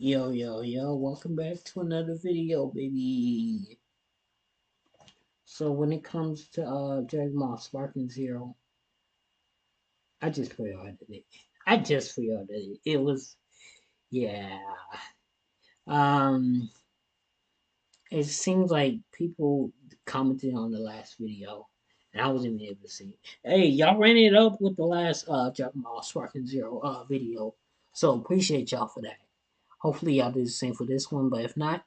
Yo, welcome back to another video, baby. So when it comes to Dragon Ball Sparking Zero, I just pre-ordered it. It was yeah. Um it seems like people commented on the last video and I wasn't even able to see it. Hey, y'all ran it up with the last Dragon Ball Sparking Zero video. So appreciate y'all for that. Hopefully y'all do the same for this one, but if not,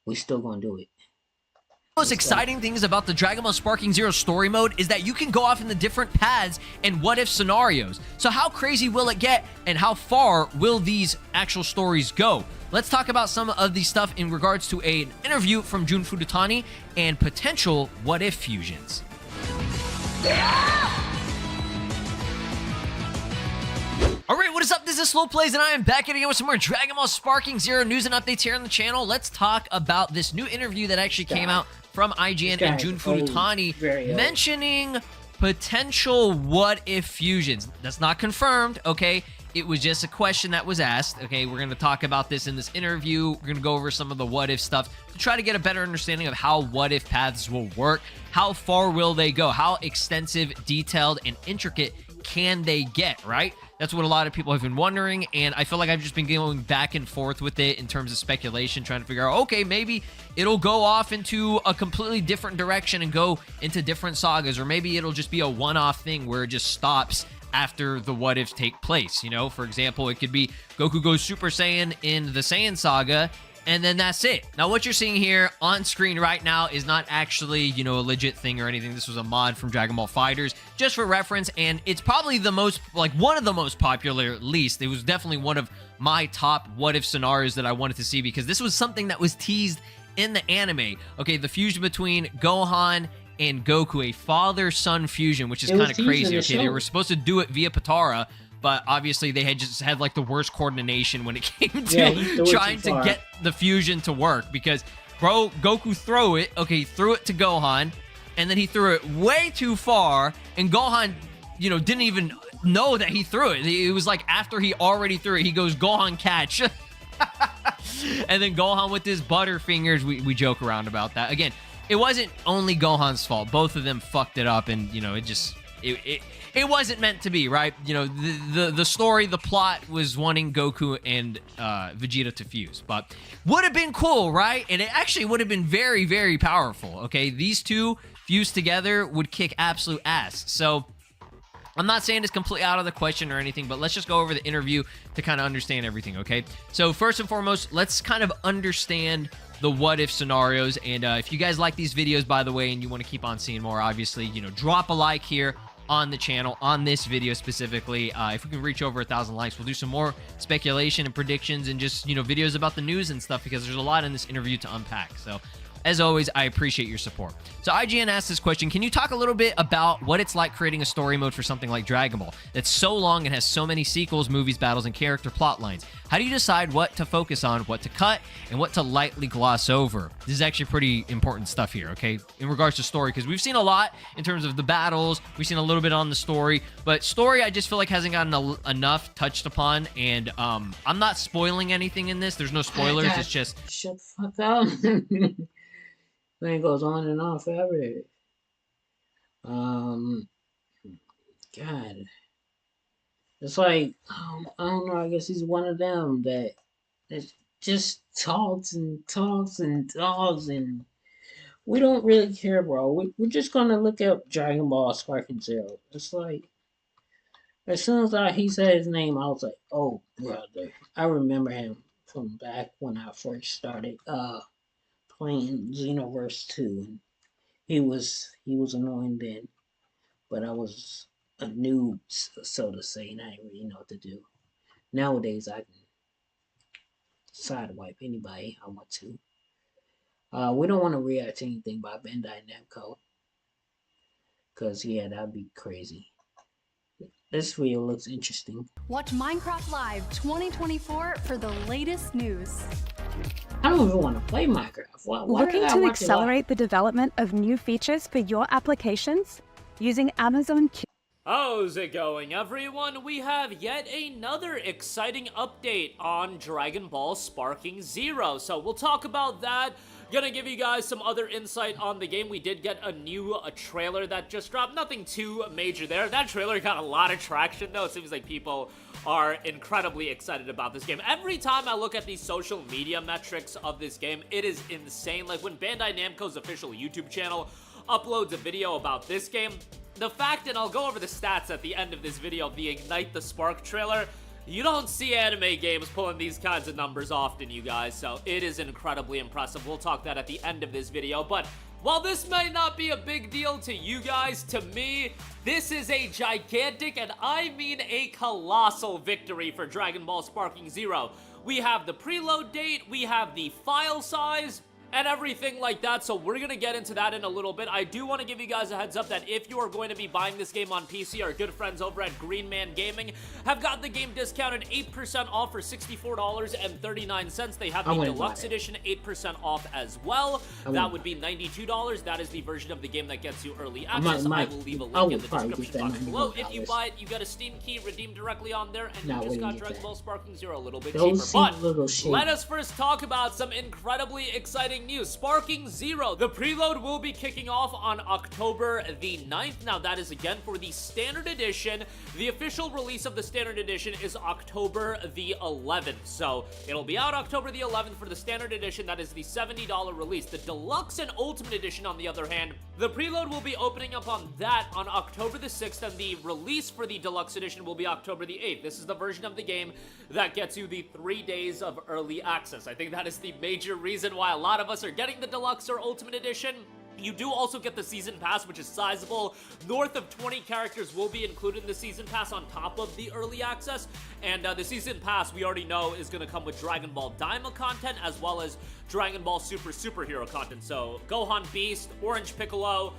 we still gonna do it. Most exciting things about the Dragon Ball Sparking Zero story mode is that you can go off in the different paths and what-if scenarios. So how crazy will it get, and how far will these actual stories go? Let's talk about some of the stuff in regards to an interview from Jun Fudutani and potential what-if fusions. Alright, what is up? This is Slow Plays, and I am back again with some more Dragon Ball Sparking Zero news and updates here on the channel. Let's talk about this new interview that actually came out from IGN and Jun Fudutani mentioning potential what-if fusions. That's not confirmed, okay? It was just a question that was asked, okay? We're going to talk about this in this interview. We're going to go over some of the what-if stuff to try to get a better understanding of how what-if paths will work. How far will they go? How extensive, detailed, and intricate can they get, right? That's what a lot of people have been wondering, and I feel like I've just been going back and forth with it in terms of speculation, trying to figure out, okay, maybe it'll go off into a completely different direction and go into different sagas, or maybe it'll just be a one-off thing where it just stops after the what-ifs take place. You know, for example, it could be Goku goes Super Saiyan in the Saiyan saga, and then that's it. Now, what you're seeing here on screen right now is not actually, you know, a legit thing or anything. This was a mod from Dragon Ball FighterZ, just for reference, and it's probably the most, like, one of the most popular, at least. It was definitely one of my top what-if scenarios that I wanted to see, because this was something that was teased in the anime. Okay, the fusion between Gohan and Goku, a father-son fusion, which is kind of crazy. Okay, they were supposed to do it via Patara, but obviously they had just had like the worst coordination when it came to trying to get the fusion to work, because bro, Goku threw it to Gohan, and then he threw it way too far, and Gohan, you know, didn't even know that he threw it. It was like after he already threw it, he goes, Gohan, catch. And then Gohan with his butter fingers, we joke around about that. Again, it wasn't only Gohan's fault. Both of them fucked it up, and you know, it wasn't meant to be, right? You know, the story, the plot was wanting Goku and Vegeta to fuse, but would have been cool, right? And it actually would have been very, very powerful, okay? These two fused together would kick absolute ass. So I'm not saying it's completely out of the question or anything, but let's just go over the interview to kind of understand everything, okay? So first and foremost, let's kind of understand the what-if scenarios. And if you guys like these videos, by the way, and you want to keep on seeing more, obviously, you know, drop a like here on the channel, on this video specifically. If we can reach over 1,000 likes, we'll do some more speculation and predictions and just, you know, videos about the news and stuff, because there's a lot in this interview to unpack. So as always, I appreciate your support. So IGN asked this question: can you talk a little bit about what it's like creating a story mode for something like Dragon Ball that's so long and has so many sequels, movies, battles, and character plot lines? How do you decide what to focus on, what to cut, and what to lightly gloss over? This is actually pretty important stuff here, okay, in regards to story, because we've seen a lot in terms of the battles, we've seen a little bit on the story, but story I just feel like hasn't gotten enough touched upon, and I'm not spoiling anything in this. There's no spoilers, it's just... Shut the fuck up. Thing goes on and on forever. God, it's like, I don't know, I guess he's one of them that just talks and talks and talks, and we don't really care, bro. We're just gonna look up Dragon Ball Sparking Zero. It's like, as soon as he said his name, I was like, oh brother, I remember him from back when I first started playing Xenoverse 2, and he was annoying then, but I was a noob, so to say, and I didn't really know what to do. Nowadays, I can sidewipe anybody I want to. We don't want to react to anything by Bandai Namco, because, yeah, that'd be crazy. This video looks interesting. Watch Minecraft Live 2024 for the latest news. I don't even want to play Minecraft. Looking to accelerate the development of new features for your applications? Using Amazon Q. How's it going, everyone? We have yet another exciting update on Dragon Ball Sparking Zero. So we'll talk about that. Gonna give you guys some other insight on the game. We did get a new trailer that just dropped. Nothing too major there. That trailer got a lot of traction, though. It seems like people are incredibly excited about this game. Every time I look at the social media metrics of this game, it is insane. Like when Bandai Namco's official YouTube channel uploads a video about this game, the fact, and I'll go over the stats at the end of this video, of the Ignite the Spark trailer, you don't see anime games pulling these kinds of numbers often, you guys, so it is incredibly impressive. We'll talk that at the end of this video, but while this might not be a big deal to you guys, to me, this is a gigantic, and I mean a colossal victory for Dragon Ball Sparking Zero. We have the preload date, we have the file size, and everything like that, so we're gonna get into that in a little bit. I do want to give you guys a heads up that if you are going to be buying this game on PC, our good friends over at Green Man Gaming have got the game discounted 8% off for $64.39. They have the Deluxe Edition 8% off as well. That would be $92. That is the version of the game that gets you early access. I will leave a link in the description box below. If you buy it, you get a Steam key redeemed directly on there, and you just got Dragon Ball Sparking Zero a little bit cheaper. But let us first talk about some incredibly exciting news. Sparking Zero. The preload will be kicking off on October the 9th. Now, that is again for the Standard Edition. The official release of the Standard Edition is October the 11th. So, it'll be out October the 11th for the Standard Edition. That is the $70 release. The Deluxe and Ultimate Edition, on the other hand, the preload will be opening up on that on October the 6th, and the release for the Deluxe Edition will be October the 8th. This is the version of the game that gets you the 3 days of early access. I think that is the major reason why a lot of us are getting the Deluxe or Ultimate Edition. You do also get the Season Pass, which is sizable. North of 20 characters will be included in the Season Pass on top of the Early Access. And the Season Pass, we already know, is going to come with Dragon Ball Daima content, as well as Dragon Ball Super Superhero content. So, Gohan Beast, Orange Piccolo,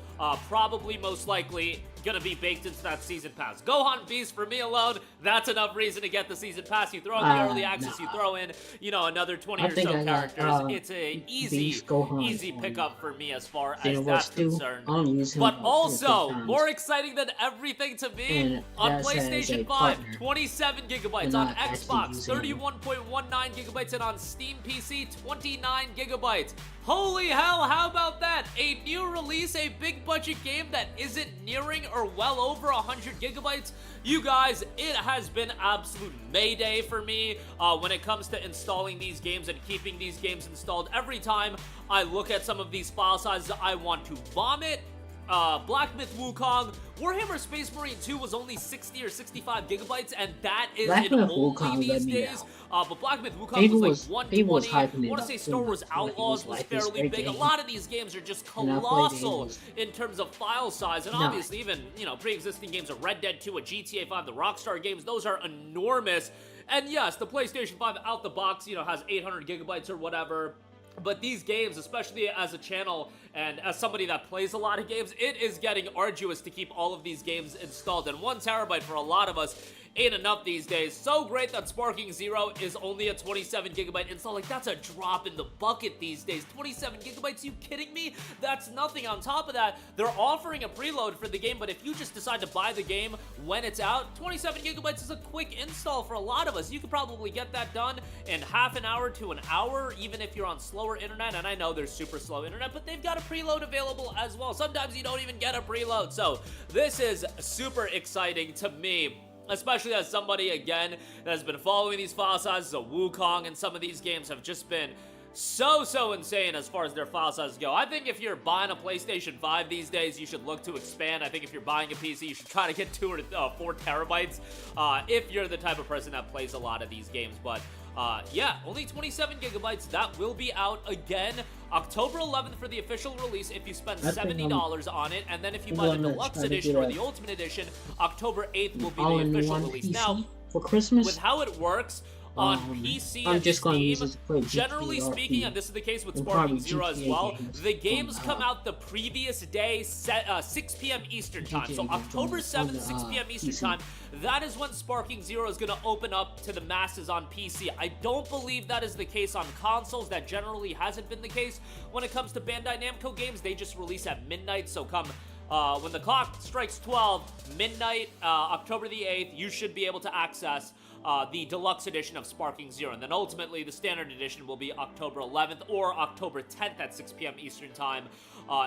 probably most likely gonna be baked into that Season Pass. Gohan Beast, for me alone, that's enough reason to get the Season Pass. You throw in the Early Access, you throw in, you know, another 20 or so characters. It's a easy pickup for me as far as that's concerned. But also, more exciting than everything to me, on PlayStation 5, 27 gigabytes, on Xbox, 31.19 gigabytes, and on Steam PC, 29 gigabytes. Holy hell, how about that? A new release, a big budget game that isn't nearing or well over 100 gigabytes. You guys, it has been absolute mayday for me when it comes to installing these games and keeping these games installed. Every time I look at some of these file sizes, I want to vomit. Black Myth Wukong, Warhammer Space Marine 2 was only 60 or 65 gigabytes, and that is only these days. But Black Myth Wukong was like 120. I want to say Star Wars Outlaws was fairly big. A lot of these games are just colossal in terms of file size, and obviously even, you know, pre-existing games of Red Dead 2, a GTA 5, the Rockstar games, those are enormous. And yes, the PlayStation 5 out the box, you know, has 800 gigabytes or whatever. But these games, especially as a channel and as somebody that plays a lot of games, it is getting arduous to keep all of these games installed. And 1 terabyte for a lot of us ain't enough these days. So great that Sparking Zero is only a 27 gigabyte install. Like, that's a drop in the bucket these days. 27 gigabytes, you kidding me? That's nothing. On top of that, they're offering a preload for the game, but if you just decide to buy the game when it's out, 27 gigabytes is a quick install for a lot of us. You could probably get that done in half an hour to an hour, even if you're on slower internet. And I know there's super slow internet, but they've got a preload available as well. Sometimes you don't even get a preload. So this is super exciting to me, especially as somebody, again, that has been following these file sizes. So Wukong and some of these games have just been so insane as far as their file sizes go. I think if you're buying a PlayStation 5 these days, you should look to expand. I think if you're buying a PC, you should try to get 2 or 4 terabytes if you're the type of person that plays a lot of these games. But yeah, only 27 gigabytes. That will be out again October 11th for the official release if you spend $70 on it. And then if you buy the Deluxe Edition or the Ultimate Edition, October 8th will be the official release. Now, for Christmas, with how it works on PC and Steam, generally speaking, and this is the case with Sparking Zero as well, the games come out the previous day, 6 p.m. Eastern Time. So October 7th, 6 p.m. Eastern Time, that is when Sparking Zero is going to open up to the masses on PC. I don't believe that is the case on consoles. That generally hasn't been the case when it comes to Bandai Namco games. They just release at midnight, so come when the clock strikes 12, midnight, October the 8th, you should be able to access the deluxe edition of Sparking Zero. And then ultimately, the standard edition will be October 11th or October 10th at 6 p.m. Eastern Time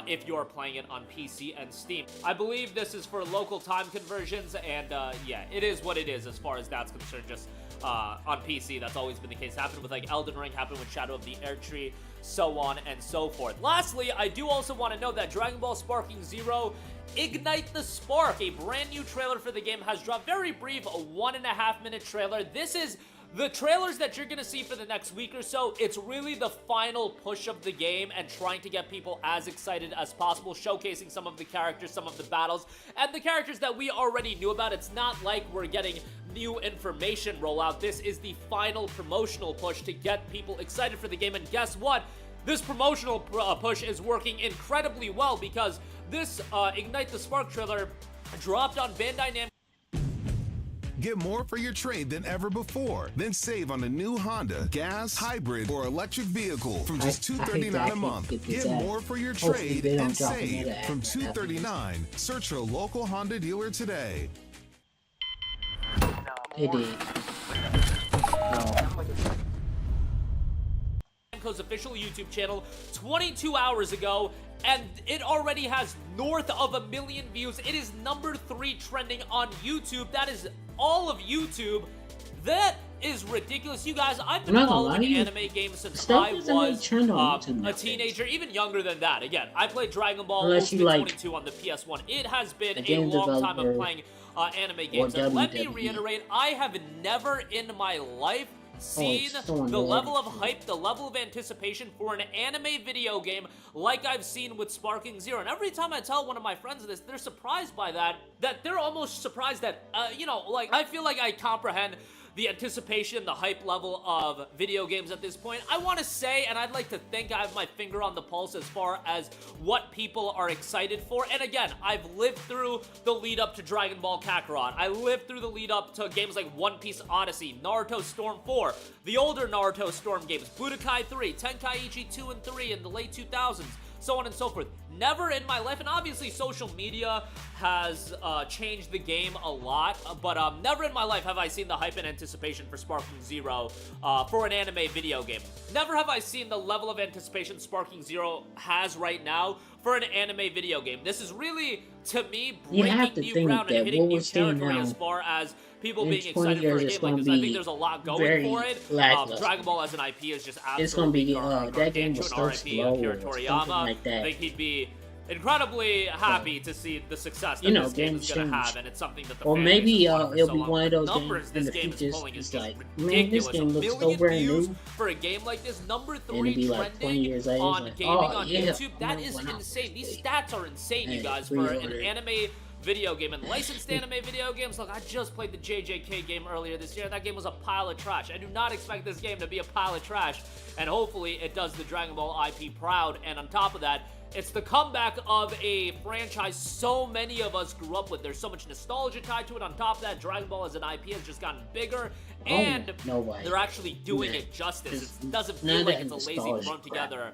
if you're playing it on PC and Steam. I believe this is for local time conversions, and yeah, it is what it is as far as that's concerned. Just on PC, that's always been the case. Happened with like Elden Ring, happened with Shadow of the Erdtree, so on and so forth. Lastly, I do also want to note that Dragon Ball Sparking Zero Ignite the Spark, a brand new trailer for the game, has dropped. Very brief, a 1.5-minute trailer. This is the trailers that you're gonna see for the next week or so. It's really the final push of the game and trying to get people as excited as possible, showcasing some of the characters, some of the battles, and the characters that we already knew about. It's not like we're getting new information rollout. This is the final promotional push to get people excited for the game, and guess what? This promotional push is working incredibly well because this Ignite the Spark trailer dropped on Bandai Namco. Get more for your trade than ever before. Then save on a new Honda, gas, hybrid, or electric vehicle from just $239 a month. Get more for your trade and save from $239. Search your local Honda dealer today. It did. Namco's official YouTube channel 22 hours ago, and it already has north of 1 million views. It is number 3 trending on YouTube. That is all of YouTube. That is ridiculous. You guys, I've been following anime games since I was a teenager, even younger than that. Again, I played Dragon Ball Ultimate 22 on the PS1. It has been a long time of playing anime games. And let me reiterate, I have never in my life seen the level of hype, the level of anticipation for an anime video game like I've seen with Sparking Zero. And every time I tell one of my friends this, they're surprised by that they're almost surprised that, you know, like, I feel like I comprehend the anticipation, the hype level of video games at this point. I want to say, and I'd like to think I have my finger on the pulse as far as what people are excited for. And again, I've lived through the lead up to Dragon Ball Kakarot. I lived through the lead up to games like One Piece Odyssey, Naruto Storm 4, the older Naruto Storm games, Budokai 3, Tenkaichi 2 and 3 in the late 2000s, so on and so forth. Never in my life, and obviously social media has changed the game a lot, but never in my life have I seen the hype and anticipation for Sparking Zero for an anime video game. Never have I seen the level of anticipation Sparking Zero has right now for an anime video game. This is really, to me, breaking new ground and hitting new territory as far as people being excited for a game like this. I think there's a lot going for it. Dragon Ball as an IP is just absolutely that game was so slow, Akira Toriyama. Like that. I think he'd be incredibly happy to see the success that this game is going to have, and it's something that the or fan maybe base has it'll be so one of those numbers games in this the game future. is pulling is It's just like, ridiculous. man, this game looks so 1 million brand views new. for a game like this, number And 3 it'd be like 20 trending years later, on like, gaming oh, on yeah, YouTube. That no, is why not? insane. These stats are insane, you Hey, guys, for an anime video game. And licensed anime video games, look, I just played the JJK game earlier this year. That game was a pile of trash. I do not expect this game to be a pile of trash, and hopefully it does the Dragon Ball IP proud. And on top of that, it's the comeback of a franchise so many of us grew up with. There's so much nostalgia tied to it. On top of that, Dragon Ball as an IP has just gotten bigger, and they're actually doing it justice. It doesn't feel like it's a lazy, thrown together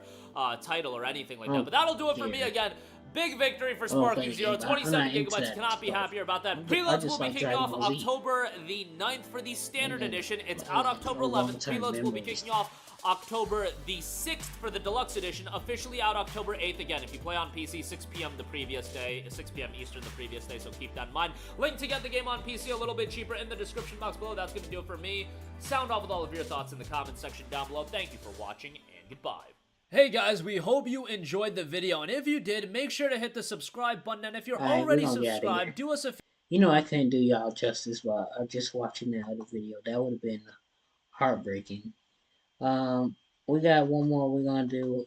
title or anything like that. But that'll do it for me again. Big victory for Sparking Zero. 27 gigabytes. Cannot be happier about that. Preloads will be kicking off October the 9th for the standard edition. It's out October 11th. Preloads will be kicking off October the 6th for the deluxe edition. Officially out October 8th. Again, if you play on PC, 6 p.m. the previous day, 6 p.m. Eastern the previous day, so keep that in mind. Link to get the game on PC a little bit cheaper in the description box below. That's going to do it for me. Sound off with all of your thoughts in the comment section down below. Thank you for watching, and goodbye. Hey guys, we hope you enjoyed the video, and if you did, make sure to hit the subscribe button, and if you're already subscribed, do us a favor. You know, I couldn't do y'all justice while just watching that other video. That would have been heartbreaking. We got one more we're gonna do.